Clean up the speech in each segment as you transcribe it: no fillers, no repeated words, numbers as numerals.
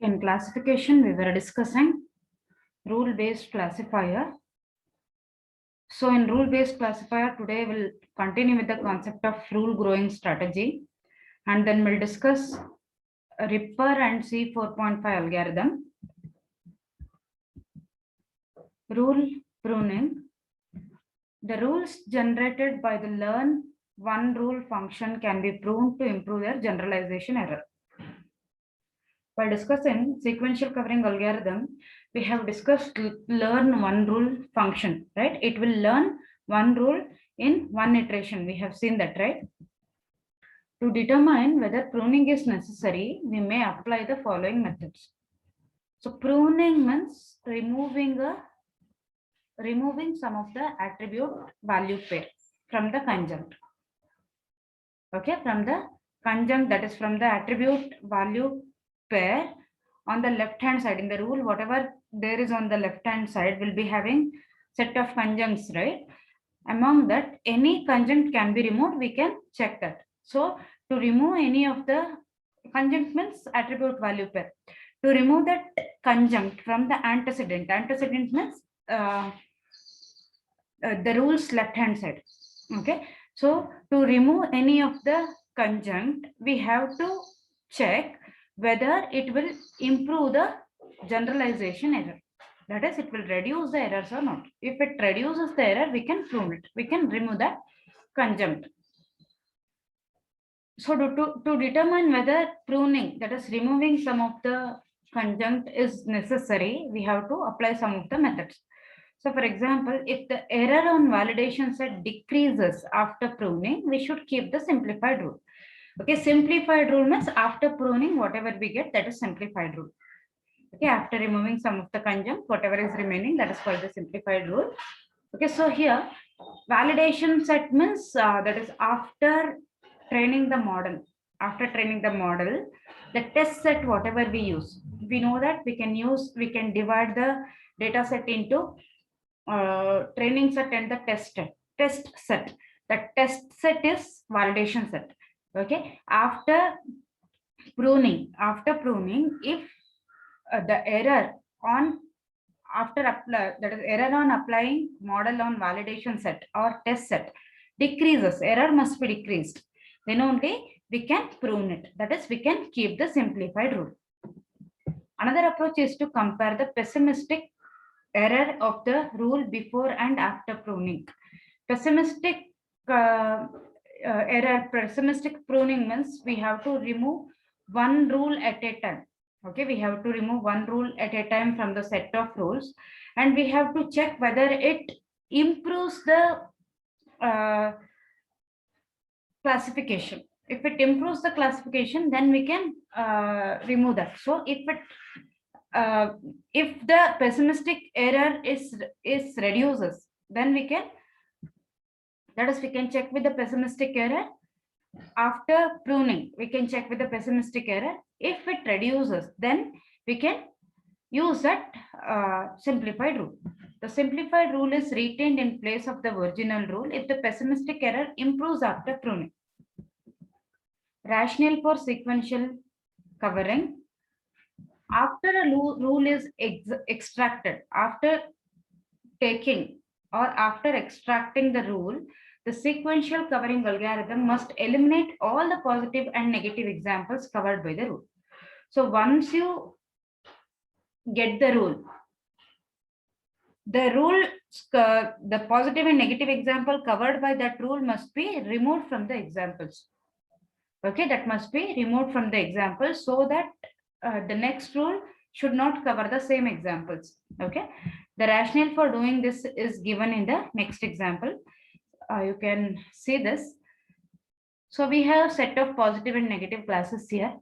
In classification, we were discussing rule-based classifier. So in rule-based classifier, today we'll continue with the concept of rule growing strategy. And then we'll discuss Ripper and C4.5 algorithm. Rule pruning. The rules generated by the learn one rule function can be pruned to improve their generalization error. While discussing sequential covering algorithm, we have discussed learn one rule function, right? It will learn one rule in one iteration. We have seen that, right? To determine whether pruning is necessary, we may apply the following methods. So pruning means removing some of the attribute value pair from the conjunct. Okay, from the conjunct, that is from the attribute value pair on the left hand side. In the rule, whatever there is on the left hand side will be having set of conjuncts, right? Among that, any conjunct can be removed. We can check that. So to remove any of the conjunct means attribute value pair. To remove that conjunct from the antecedent means the rule's left hand side. Okay, so to remove any of the conjunct, we have to check whether it will improve the generalization error. That is, it will reduce the errors or not. If it reduces the error, we can prune it. We can remove that conjunct. So to determine whether pruning, that is removing some of the conjunct is necessary, we have to apply some of the methods. So for example, if the error on validation set decreases after pruning, we should keep the simplified rule. Okay, simplified rule means after pruning, whatever we get, that is simplified rule. Okay, after removing some of the conjunct, whatever is remaining, that is called the simplified rule. Okay, so here validation set means that is after training the model. After training the model, the test set, whatever we use, we know that we can divide the data set into training set and the test set. The test set is validation set. Okay, after pruning, if the error on that is error on applying model on validation set or test set decreases, error must be decreased, then only we can prune it. That is, we can keep the simplified rule. Another approach is to compare the pessimistic error of the rule before and after pruning. Pessimistic pruning means we have to remove one rule at a time. Okay, we have to remove one rule at a time from the set of rules, and we have to check whether it improves the classification. If it improves the classification, then we can remove that. So if the pessimistic error is reduces, then we can, that is, we can check with the pessimistic error. After pruning, we can check with the pessimistic error. If it reduces, then we can use that simplified rule. The simplified rule is retained in place of the original rule if the pessimistic error improves after pruning. Rationale for sequential covering. After a rule is extracted, after taking or after extracting the rule, the sequential covering algorithm must eliminate all the positive and negative examples covered by the rule. So once you get the rule, the positive and negative example covered by that rule must be removed from the examples. Okay, that must be removed from the example so that the next rule should not cover the same examples. Okay, the rationale for doing this is given in the next example. You can see this. So we have set of positive and negative classes here.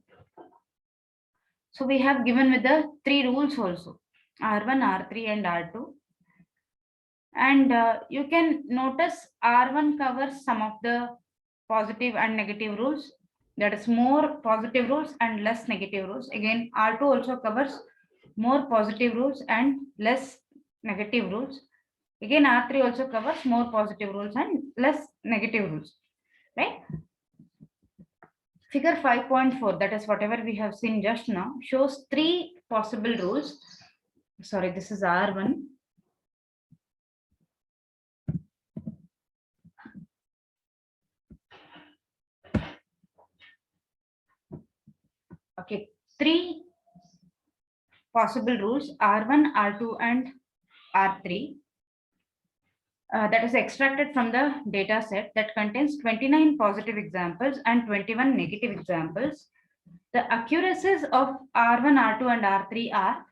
So we have given with the three rules also, R1, R3 and R2. And you can notice R1 covers some of the positive and negative rules. That is more positive rules and less negative rules. Again, R2 also covers more positive rules and less negative rules. Again, R3 also covers more positive rules and less negative rules, right? Figure 5.4, that is whatever we have seen just now, shows three possible rules. Sorry, this is R1. Okay, three possible rules, R1, R2, and R3. That is extracted from the data set that contains 29 positive examples and 21 negative examples. The accuracies of R1, R2, and R3 are,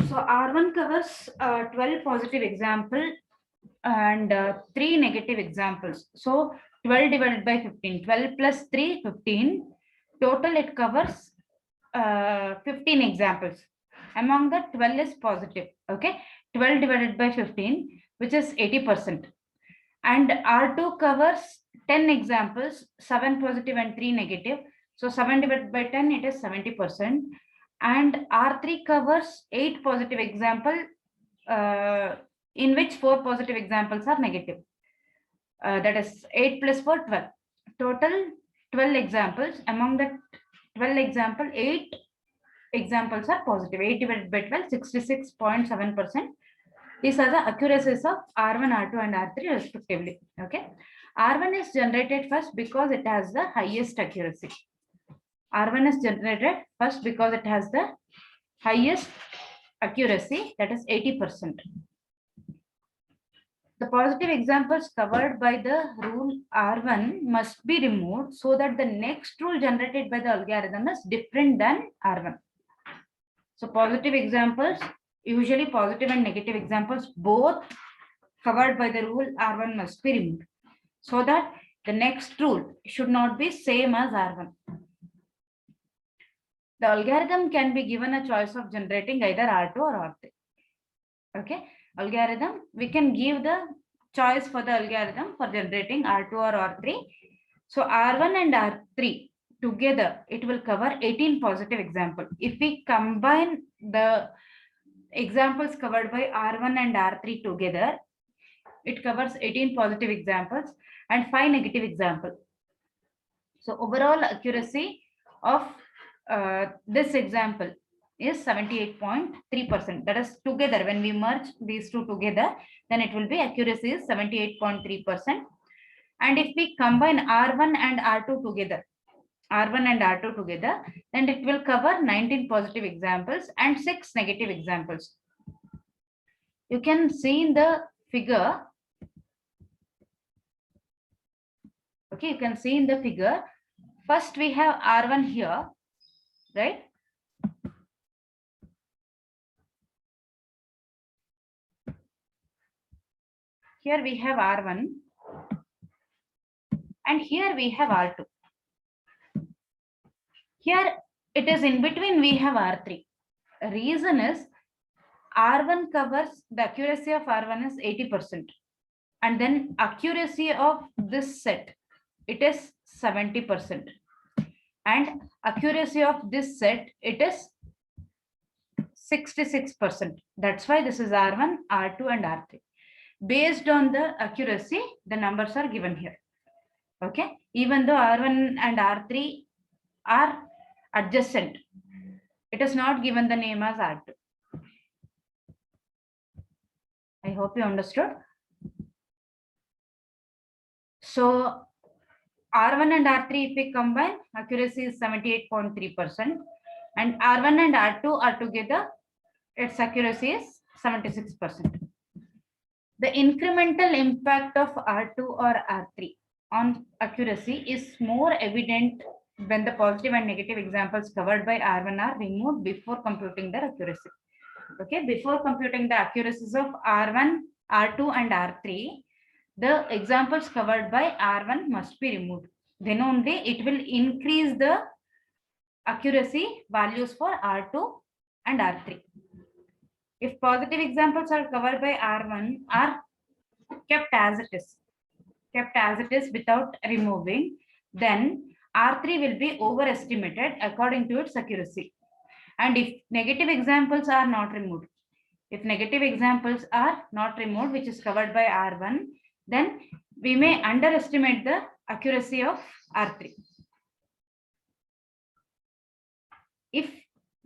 so R1 covers 12 positive example and 3 negative examples. So 12 divided by 15, 12 plus 3, 15. Total it covers 15 examples. Among the 12 is positive. Okay, 12 divided by 15, which is 80%. And R2 covers 10 examples, 7 positive and 3 negative. So 7 divided by 10, it is 70%. And R3 covers 8 positive example, in which 4 positive examples are negative. That is 8 plus 4, 12. Total 12 examples. Among the 12 example, 8 examples are positive. 8 divided by 12, 66.7%. These are the accuracies of R1, R2, and R3 respectively. Okay. R1 is generated first because it has the highest accuracy. R1 is generated first because it has the highest accuracy, that is 80%. The positive examples covered by the rule R1 must be removed so that the next rule generated by the algorithm is different than R1. So positive examples, usually positive and negative examples, both covered by the rule R1 must be removed so that the next rule should not be same as R1. The algorithm can be given a choice of generating either R2 or R3. Okay, algorithm, we can give the choice for the algorithm for generating R2 or R3. So R1 and R3 together, it will cover 18 positive examples. If we combine the examples covered by R1 and R3 together, it covers 18 positive examples and 5 negative examples. So overall accuracy of this example is 78.3%. That is together, when we merge these two together, then it will be accuracy is 78.3%. And if we combine R1 and R2 together, then it will cover 19 positive examples and 6 negative examples. You can see in the figure. Okay, you can see in the figure. First, we have R1 here, right? Here we have R1 and here we have R2. Here it is in between, we have R3. The reason is R1 covers, the accuracy of R1 is 80%. And then accuracy of this set, it is 70%. And accuracy of this set, it is 66%. That's why this is R1, R2, and R3. Based on the accuracy, the numbers are given here. Okay, even though R1 and R3 are adjacent, it is not given the name as R2. I hope you understood. So R1 and R3, if we combine, accuracy is 78.3%, and R1 and R2 are together, its accuracy is 76%. The incremental impact of R2 or R3 on accuracy is more evident when the positive and negative examples covered by R1 are removed before computing their accuracy. Okay, before computing the accuracies of R1, R2, and R3, the examples covered by R1 must be removed. Then only it will increase the accuracy values for R2 and R3. If positive examples are covered by R1 are kept as it is without removing, then R3 will be overestimated according to its accuracy. And if negative examples are not removed, which is covered by R1, then we may underestimate the accuracy of R3.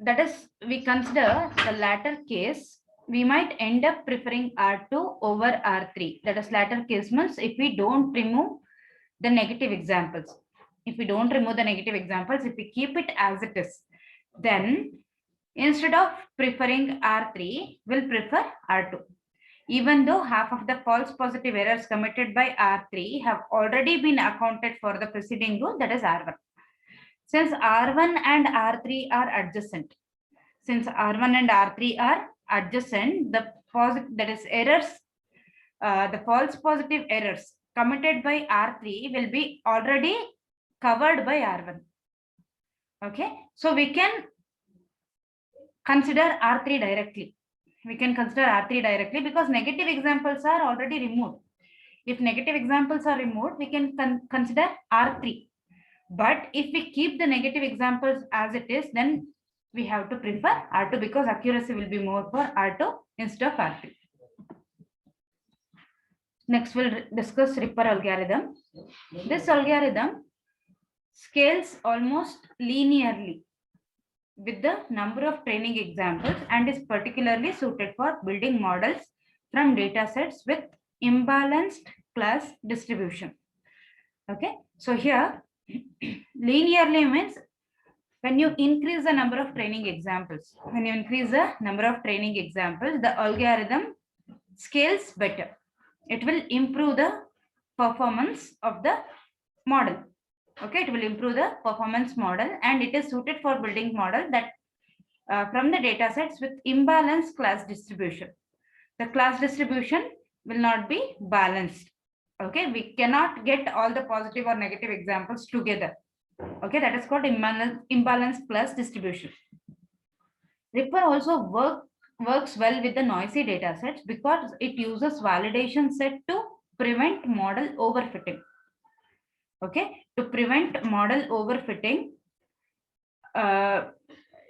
that is, we consider the latter case, we might end up preferring R2 over R3. That is, latter case means if we don't remove the negative examples. If we don't remove the negative examples, if we keep it as it is, then instead of preferring R3, we'll prefer R2. Even though half of the false positive errors committed by R3 have already been accounted for the preceding rule, that is R1. Since R1 and R3 are adjacent, the that is errors, the false positive errors committed by R3 will be already covered by R1. Okay, so we can consider R3 directly. We can consider R3 directly because negative examples are already removed. If negative examples are removed, we can consider R3. But if we keep the negative examples as it is, then we have to prefer R2 because accuracy will be more for R2 instead of R3. Next, we'll discuss Ripper algorithm. This algorithm scales almost linearly with the number of training examples and is particularly suited for building models from data sets with imbalanced class distribution. Okay, so here linearly means when you increase the number of training examples, the algorithm scales better. It will improve the performance of the model. Okay, it will improve the performance model, and it is suited for building model that from the data sets with imbalanced class distribution. The class distribution will not be balanced. Okay, we cannot get all the positive or negative examples together. Okay, that is called imbalanced class distribution. Ripper also works well with the noisy data sets because it uses validation set to prevent model overfitting. Okay, to prevent model overfitting,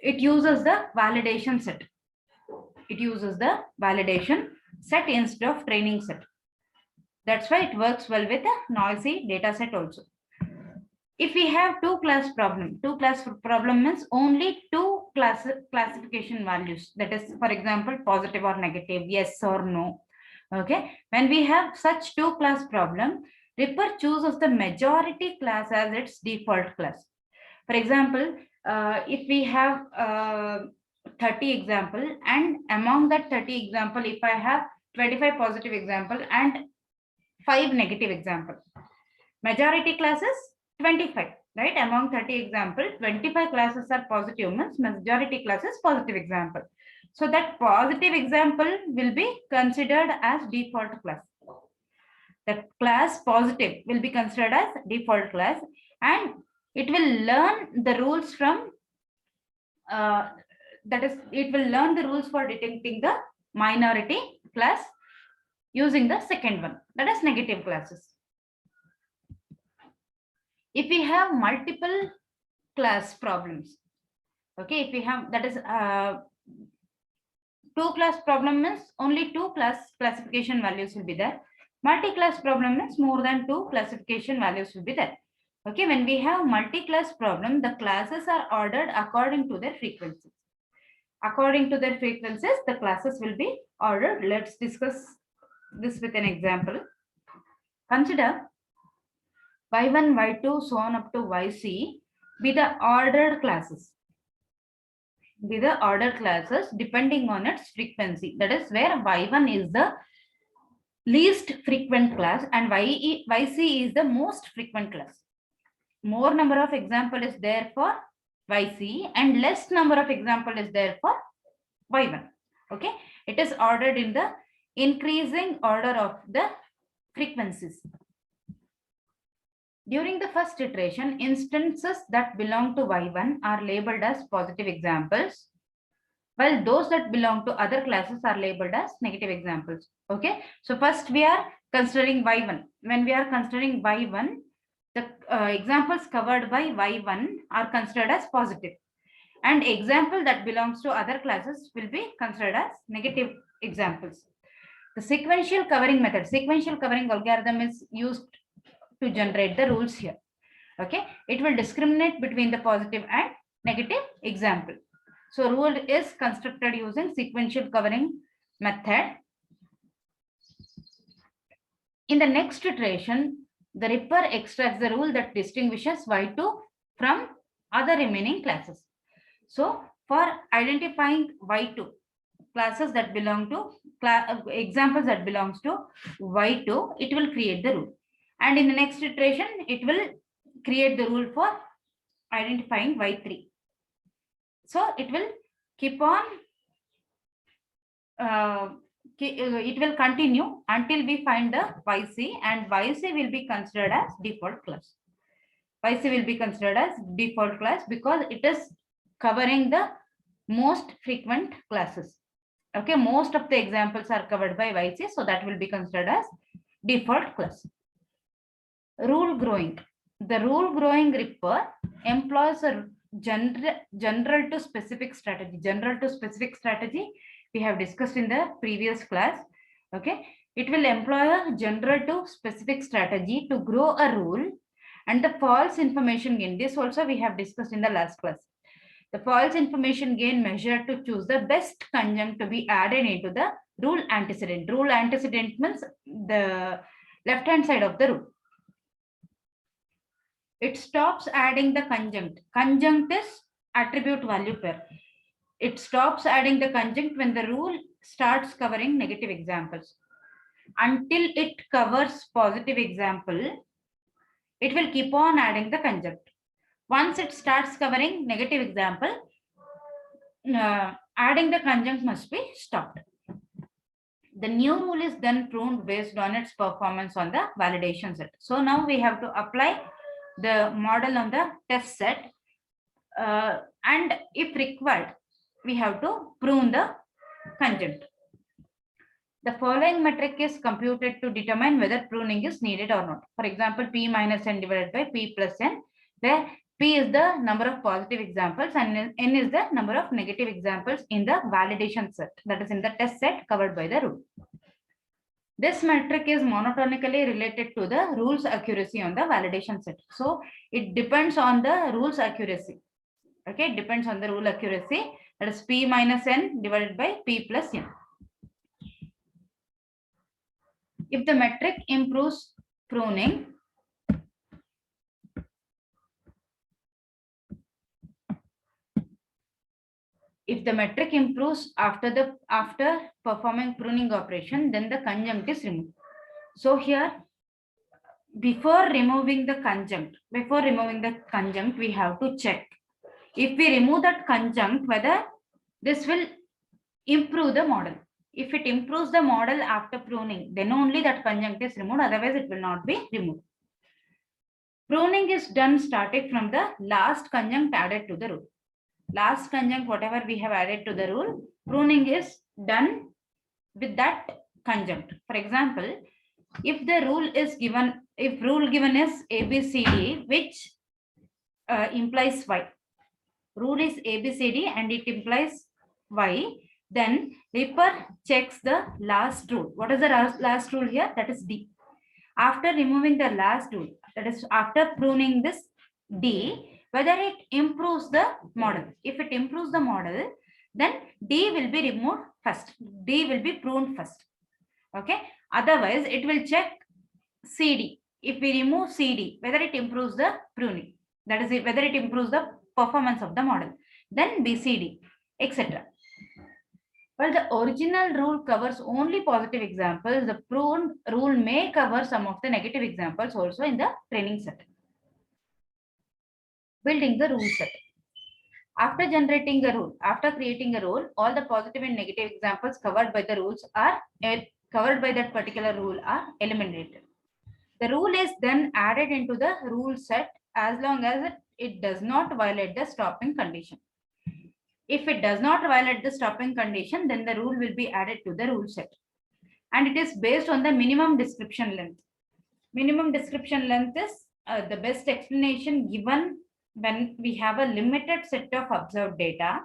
it uses the validation set. Instead of training set. That's why it works well with a noisy data set also. If we have two class problem means only two classification values. That is, for example, positive or negative, yes or no. Okay, when we have such two class problem, Ripper chooses the majority class as its default class. For example, if we have 30 example, and among that 30 example, if I have 25 positive example and 5 negative example, majority class is 25, right? Among 30 example, 25 classes are positive means majority class is positive example. So that positive example will be considered as default class. The class positive will be considered as default class, and it will learn the rules from it will learn the rules for detecting the minority class using the second one, that is negative classes. If we have multiple class problems, okay, if we have, that is two class problem means only two classification values will be there. Multi-class problem means more than two classification values will be there. Okay, when we have multi-class problem, the classes are ordered according to their frequencies. According to their frequencies, the classes will be ordered. Let's discuss this with an example. Consider y1, y2, so on up to yc be the ordered classes. Depending on its frequency. That is where y1 is the least frequent class and yc is the most frequent class. More number of example is there for yc and less number of example is there for y1. Okay, it is ordered in the increasing order of the frequencies. During the first iteration, instances that belong to y1 are labeled as positive examples, while those that belong to other classes are labeled as negative examples. Okay, so first we are considering y1. When we are considering y1, the examples covered by y1 are considered as positive, and example that belongs to other classes will be considered as negative examples. The sequential covering algorithm is used to generate the rules here. Okay, it will discriminate between the positive and negative example. So rule is constructed using sequential covering method. In the next iteration, the ripper extracts the rule that distinguishes Y2 from other remaining classes. So for identifying Y2 classes that belong to examples that belongs to Y2, it will create the rule. And in the next iteration, it will create the rule for identifying Y3. So it will keep on, it will continue until we find the YC, and YC will be considered as default class. YC will be considered as default class because it is covering the most frequent classes. Okay, most of the examples are covered by YC, so that will be considered as default class. Rule growing. The rule growing ripper employs a general to specific strategy. General to specific strategy we have discussed in the previous class. Okay, it will employ a general to specific strategy to grow a rule, and the false information gain. This also we have discussed in the last class. The false information gain measure to choose the best conjunct to be added into the rule antecedent. Rule antecedent means the left hand side of the rule. It stops adding the conjunct. Conjunct is attribute value pair. It stops adding the conjunct when the rule starts covering negative examples. Until it covers positive example, it will keep on adding the conjunct. Once it starts covering negative example, adding the conjunct must be stopped. The new rule is then pruned based on its performance on the validation set. So now we have to apply the model on the test set, and if required, we have to prune the conjunct. The following metric is computed to determine whether pruning is needed or not. For example, P minus n divided by P plus n, where P is the number of positive examples and n is the number of negative examples in the validation set, that is in the test set covered by the rule. This metric is monotonically related to the rule's accuracy on the validation set. So it depends on the rule's accuracy. Okay, it depends on the rule accuracy, that is P minus n divided by P plus n. If the metric improves pruning, after performing pruning operation, then the conjunct is removed. So here, before removing the conjunct, we have to check if we remove that conjunct whether this will improve the model. If it improves the model after pruning, then only that conjunct is removed, otherwise it will not be removed. Pruning is done starting from the last conjunct added to the rule. Last conjunct, whatever we have added to the rule, pruning is done with that conjunct. For example, if the rule is given, if rule given is ABCD, which implies Y. Rule is ABCD and it implies Y. Then ripper checks the last rule. What is the last rule here? That is D. After removing the last rule, that is after pruning this D, whether it improves the model. If it improves the model, then D will be removed first. D will be pruned first. Okay. Otherwise, it will check CD. If we remove CD, whether it improves the pruning, that is whether it improves the performance of the model. Then BCD, etc. While the original rule covers only positive examples, the pruned rule may cover some of the negative examples also in the training set. Building the rule set. After generating a rule, after creating a rule, all the positive and negative examples covered by the rules are covered by that particular rule are eliminated. The rule is then added into the rule set as long as it does not violate the stopping condition. If it does not violate the stopping condition, then the rule will be added to the rule set. And it is based on the minimum description length. Minimum description length is the best explanation given when we have a limited set of observed data.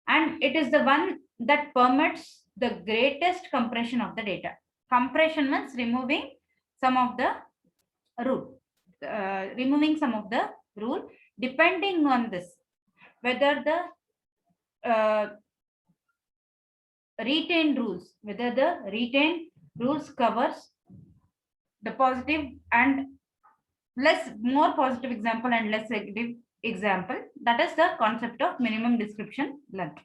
And it is the one that permits the greatest compression of the data. Compression means removing some of the rule. Removing some of the rule, depending on this, whether the retained rules, whether the retained rules covers the positive and more positive example and less negative example. That is the concept of minimum description length.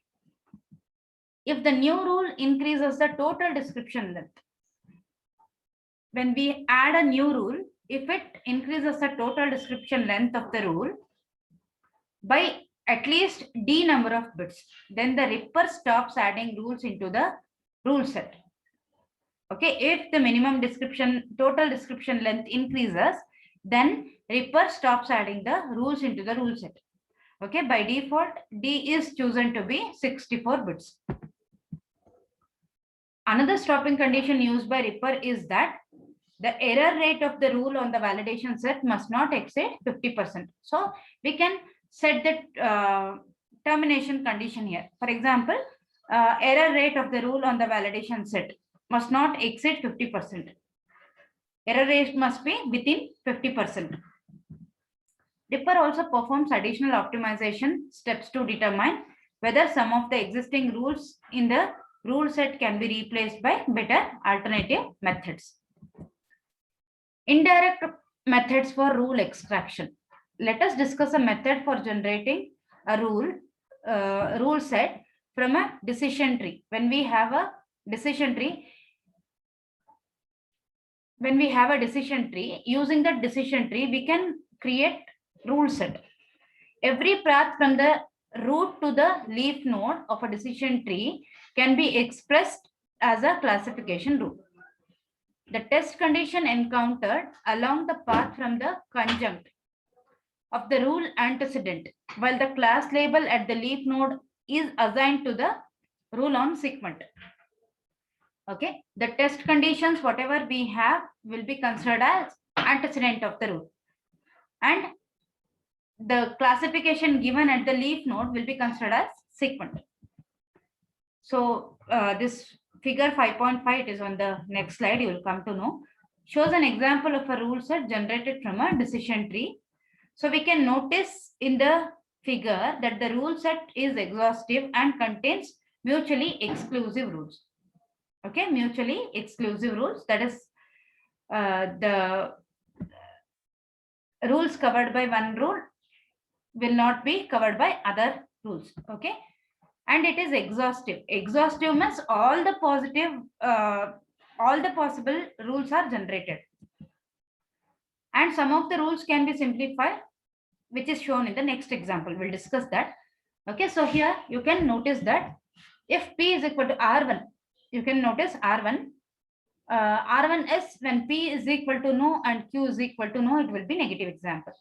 If the new rule increases the total description length, when we add a new rule, if it increases the total description length of the rule by at least d number of bits, then the ripper stops adding rules into the rule set. Okay, if the minimum total description length increases, then ripper stops adding the rules into the rule set. Okay, by default, D is chosen to be 64 bits. Another stopping condition used by ripper is that the error rate of the rule on the validation set must not exceed 50%. So we can set the termination condition here. For example, error rate of the rule on the validation set must not exceed 50%. Error rate must be within 50%. Ripper also performs additional optimization steps to determine whether some of the existing rules in the rule set can be replaced by better alternative methods. Indirect methods for rule extraction. Let us discuss a method for generating a rule set from a decision tree. When we have a decision tree, using that decision tree, we can create rule set. Every path from the root to the leaf node of a decision tree can be expressed as a classification rule. The test condition encountered along the path from the conjunct of the rule antecedent, while the class label at the leaf node is assigned to the rule on sequent. Okay, the test conditions, whatever we have, will be considered as antecedent of the rule, and the classification given at the leaf node will be considered as sequent. So this figure 5.5, it is on the next slide, you will come to know, shows an example of a rule set generated from a decision tree. So we can notice in the figure that the rule set is exhaustive and contains mutually exclusive rules. Okay, mutually exclusive rules, that is the rules covered by one rule will not be covered by other rules. Okay, and it is exhaustive. Exhaustive means all the possible rules are generated, and some of the rules can be simplified, which is shown in the next example. We'll discuss that. Okay, so here you can notice that if P is equal to R1, you can notice R1. R1 is when P is equal to no and Q is equal to no, it will be negative example.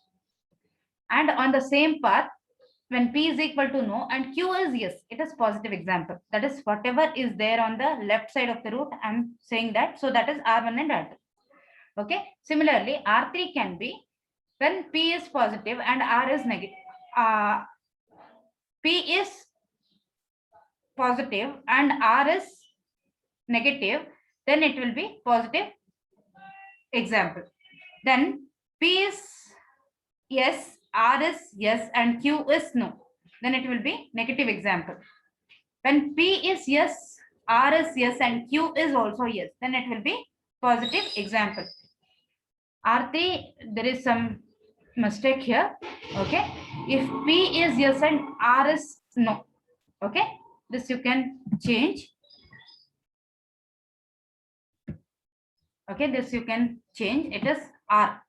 And on the same path, when P is equal to no and Q is yes, it is positive example. That is whatever is there on the left side of the root, I'm saying that. So that is R1 and R2. Okay. Similarly, R3 can be when P is positive and R is negative. P is positive and R is negative, then it will be positive example. Then P is yes, R is yes, and Q is no, then it will be negative example. When P is yes, R is yes, and Q is also yes, then it will be positive example. R3, there is some mistake here. Okay, if P is yes and R is no, okay, this you can change. Okay, this you can change. It is R.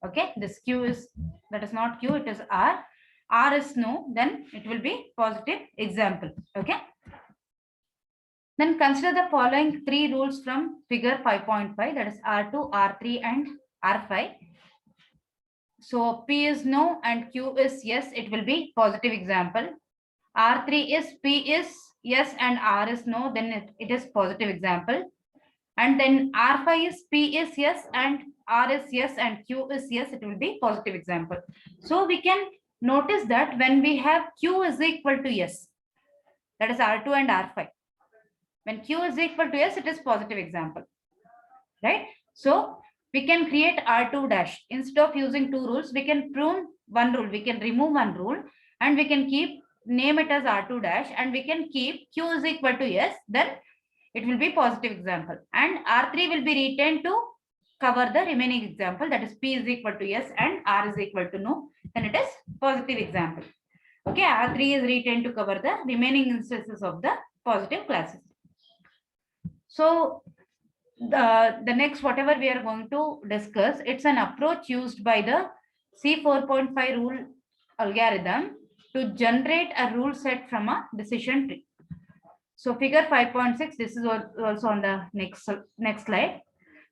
Okay, this Q is, that is not Q, it is R. R is no, then it will be positive example. Okay. Then consider the following three rules from figure 5.5, that is R2, R3, and R5. So P is no and Q is yes, it will be positive example. R3 is P is yes and R is no, then it is positive example. And then R5 is P is yes and R is yes and Q is yes, it will be positive example. So we can notice that when we have Q is equal to yes, that is R2 and R5. When Q is equal to yes, it is positive example, right? So we can create R2 dash. Instead of using two rules, we can prune one rule, we can remove one rule, and we can keep name it as R2 dash and we can keep Q is equal to S, then it will be positive example. And R3 will be retained to cover the remaining example, that is P is equal to S and R is equal to no, then it is positive example. Okay, R3 is retained to cover the remaining instances of the positive classes. So the next whatever we are going to discuss, it's an approach used by the C4.5 rule algorithm to generate a rule set from a decision tree. So figure 5.6, this is also on the next slide,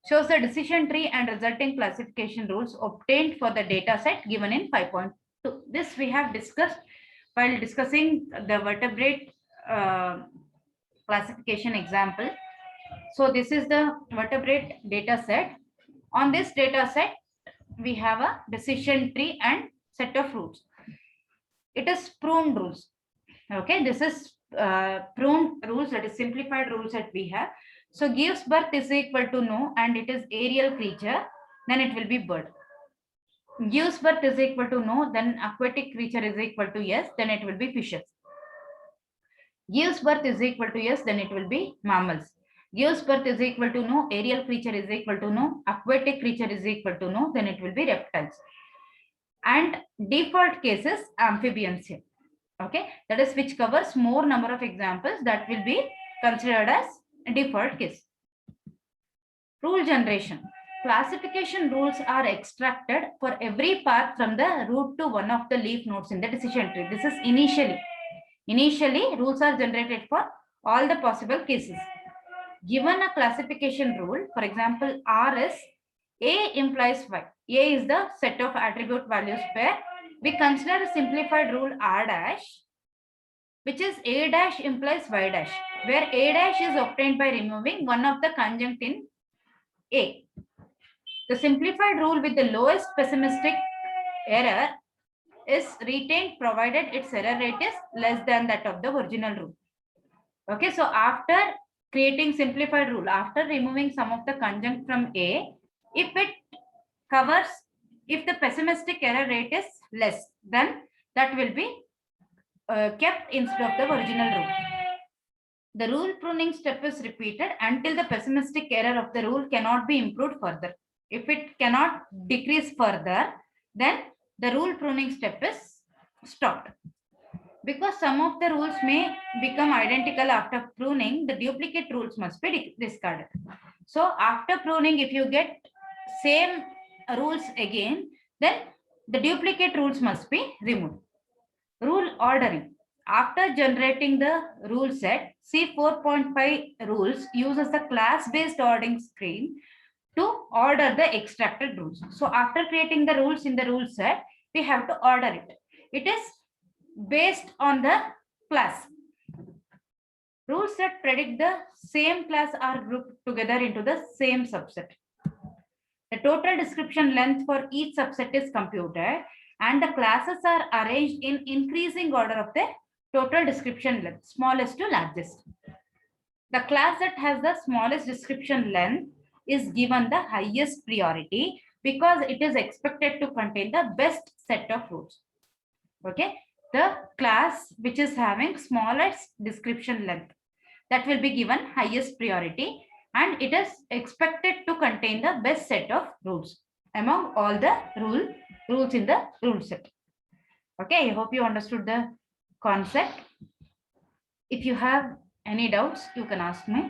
shows the decision tree and resulting classification rules obtained for the data set given in 5.2. This we have discussed while discussing the vertebrate classification example. So this is the vertebrate data set. On this data set, we have a decision tree and set of rules. It is pruned rules. Okay, this is pruned rules, that is simplified rules that we have. So gives birth is equal to no and it is aerial creature, then it will be bird. Gives birth is equal to no, then aquatic creature is equal to yes, then it will be fishes. Gives birth is equal to yes, then it will be mammals. Gives birth is equal to no, aerial creature is equal to no, aquatic creature is equal to no, then it will be reptiles. And default cases amphibians here. Okay, that is which covers more number of examples, that will be considered as default case. Rule generation. Classification rules are extracted for every path from the root to one of the leaf nodes in the decision tree. This is initially. Initially, rules are generated for all the possible cases. Given a classification rule, for example, R is A implies Y. A is the set of attribute values pair. We consider a simplified rule R dash, which is A dash implies Y dash, where A dash is obtained by removing one of the conjunct in A. The simplified rule with the lowest pessimistic error is retained provided its error rate is less than that of the original rule. Okay, so after creating simplified rule, after removing some of the conjunct from A, if it covers, if the pessimistic error rate is less, then that will be kept instead of the original rule. The rule pruning step is repeated until the pessimistic error of the rule cannot be improved further. If it cannot decrease further, then the rule pruning step is stopped. Because some of the rules may become identical after pruning, the duplicate rules must be discarded. So after pruning, if you get same rules again, then the duplicate rules must be removed. Rule ordering. After generating the rule set, C4.5 rules uses the class-based ordering scheme to order the extracted rules. So after creating the rules in the rule set, we have to order it. It is based on the class. Rules that predict the same class are grouped together into the same subset. The total description length for each subset is computed and the classes are arranged in increasing order of the total description length, smallest to largest. The class that has the smallest description length is given the highest priority because it is expected to contain the best set of rules. Okay, the class which is having smallest description length, that will be given highest priority and it is expected to contain the best set of rules among all the rules in the rule set. Okay, I hope you understood the concept. If you have any doubts, you can ask me.